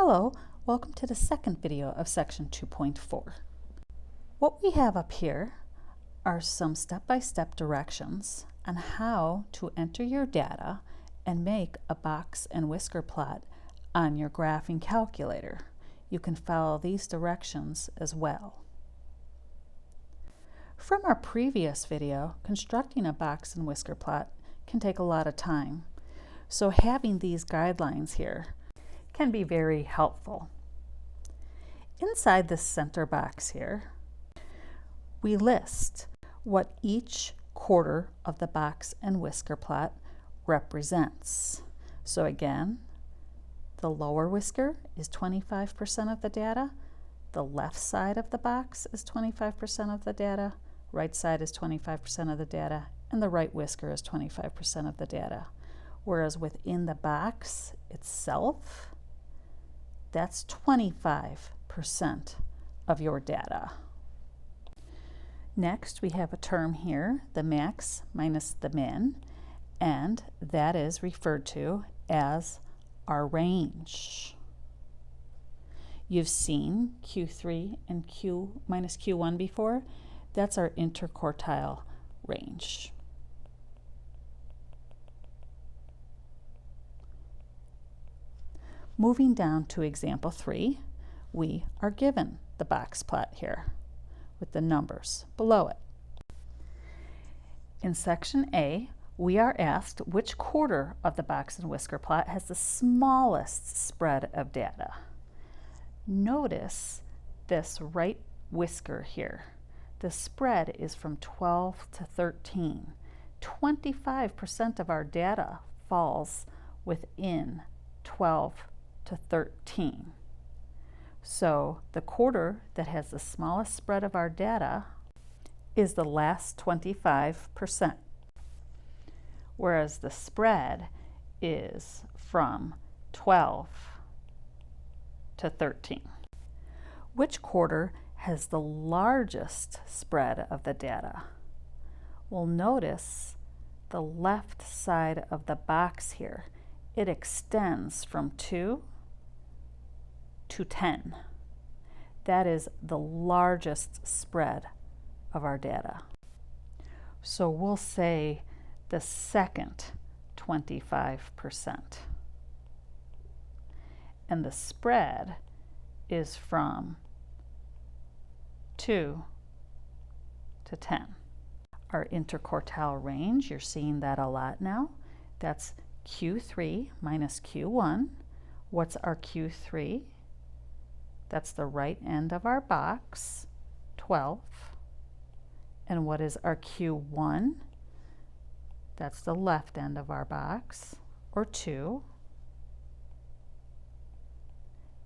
Hello, welcome to the second video of section 2.4. What we have up here are some step-by-step directions on how to enter your data and make a box and whisker plot on your graphing calculator. You can follow these directions as well. From our previous video, constructing a box and whisker plot can take a lot of time, so having these guidelines here can be very helpful. Inside this center box here, we list what each quarter of the box and whisker plot represents. So again, the lower whisker is 25% of the data, the left side of the box is 25% of the data, right side is 25% of the data, and the right whisker is 25% of the data. Whereas within the box itself, that's 25% of your data. Next, we have a term here, the max minus the min, and that is referred to as our range. You've seen Q3 and Q minus Q1 before. That's our interquartile range. Moving down to example 3, we are given the box plot here with the numbers below it. In section A, we are asked which quarter of the box and whisker plot has the smallest spread of data. Notice this right whisker here. The spread is from 12 to 13. 25% of our data falls within 12 to 13. So the quarter that has the smallest spread of our data is the last 25%, whereas the spread is from 12 to 13. Which quarter has the largest spread of the data? Well, notice the left side of the box here. It extends from 2 to 10. That is the largest spread of our data. So we'll say the second 25%. And the spread is from 2 to 10. Our interquartile range, you're seeing that a lot now. That's Q3 minus Q1. What's our Q3? That's the right end of our box, 12. And what is our Q1? That's the left end of our box, or 2.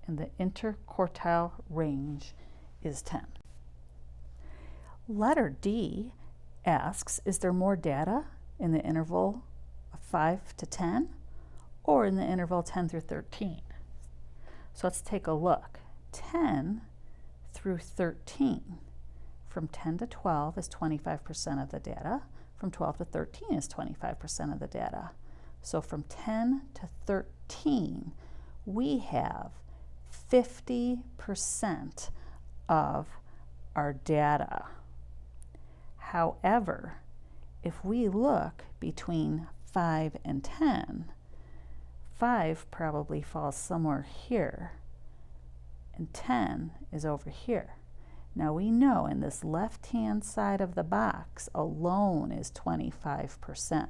And the interquartile range is 10. Letter D asks, is there more data in the interval of 5 to 10 or in the interval 10 through 13? So let's take a look. 10 through 13. From 10 to 12 is 25% of the data. From 12 to 13 is 25% of the data. So from 10 to 13, we have 50% of our data. However, if we look between 5 and 10, 5 probably falls somewhere here, and 10 is over here. Now we know in this left-hand side of the box alone is 25%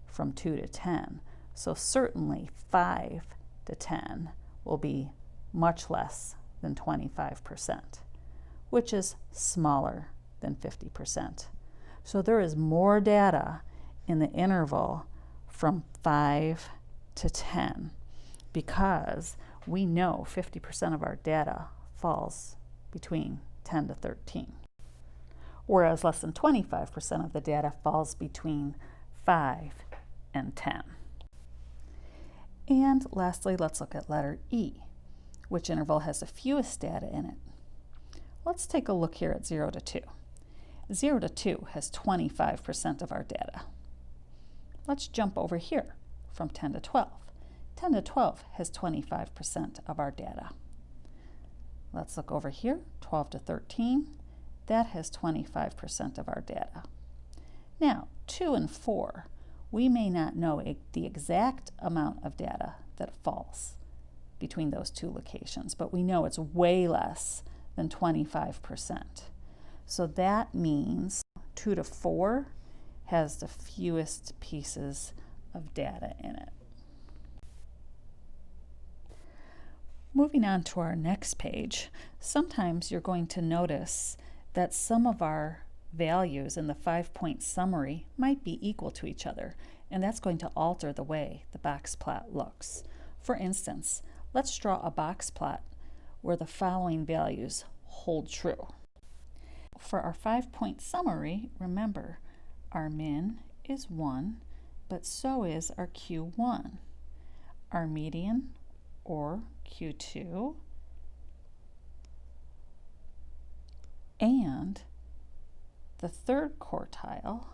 from 2 to 10. So certainly 5 to 10 will be much less than 25%, which is smaller than 50%. So there is more data in the interval from 5 to 10 because we know 50% of our data falls between 10 to 13, whereas less than 25% of the data falls between 5 and 10. And lastly, let's look at letter E. Which interval has the fewest data in it? Let's take a look here at 0 to 2. 0 to 2 has 25% of our data. Let's jump over here from 10 to 12. 10 to 12 has 25% of our data. Let's look over here, 12 to 13. That has 25% of our data. Now, 2 and 4, we may not know the exact amount of data that falls between those two locations, but we know it's way less than 25%. So that means 2 to 4 has the fewest pieces of data in it. Moving on to our next page, sometimes you're going to notice that some of our values in the 5-point summary might be equal to each other, and that's going to alter the way the box plot looks. For instance, let's draw a box plot where the following values hold true. For our 5-point summary, remember, our min is 1, but so is our Q1. Our median, or Q2, and the third quartile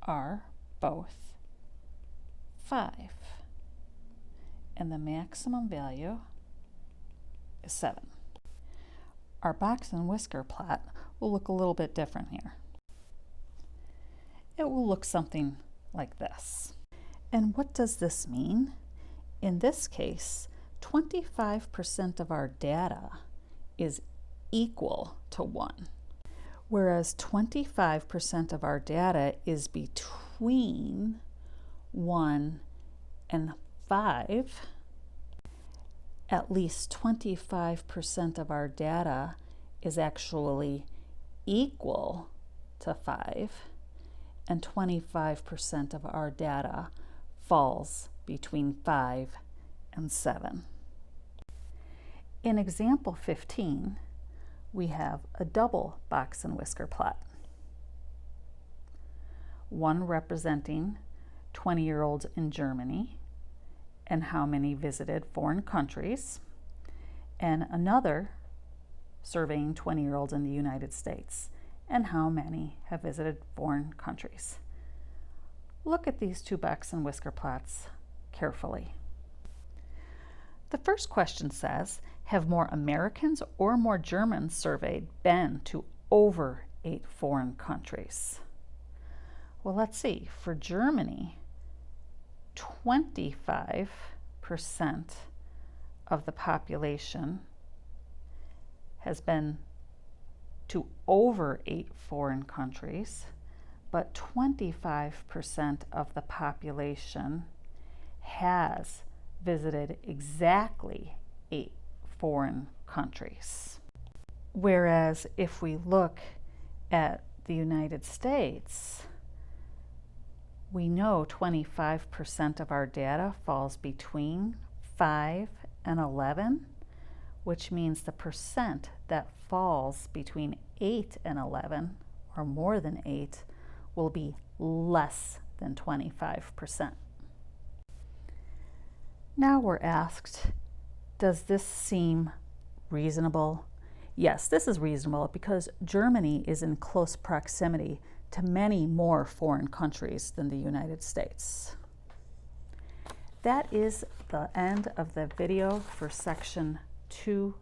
are both 5, and the maximum value is 7. Our box and whisker plot will look a little bit different here. It will look something like this. And what does this mean? In this case, 25% of our data is equal to 1, whereas 25% of our data is between 1 and 5. At least 25% of our data is actually equal to 5, and 25% of our data falls between 5 and 7. In example 15, we have a double box and whisker plot. One representing 20-year-olds in Germany and how many visited foreign countries, and another surveying 20-year-olds in the United States and how many have visited foreign countries. Look at these two box and whisker plots carefully. The first question says, have more Americans or more Germans surveyed been to over 8 foreign countries? Well, let's see. For Germany, 25% of the population has been to over 8 foreign countries, but 25% of the population has visited exactly 8 foreign countries. Whereas if we look at the United States, we know 25% of our data falls between 5 and 11, which means the percent that falls between 8 and 11, or more than 8, will be less than 25%. Now we're asked, does this seem reasonable? Yes, this is reasonable because Germany is in close proximity to many more foreign countries than the United States. That is the end of the video for section 2-4.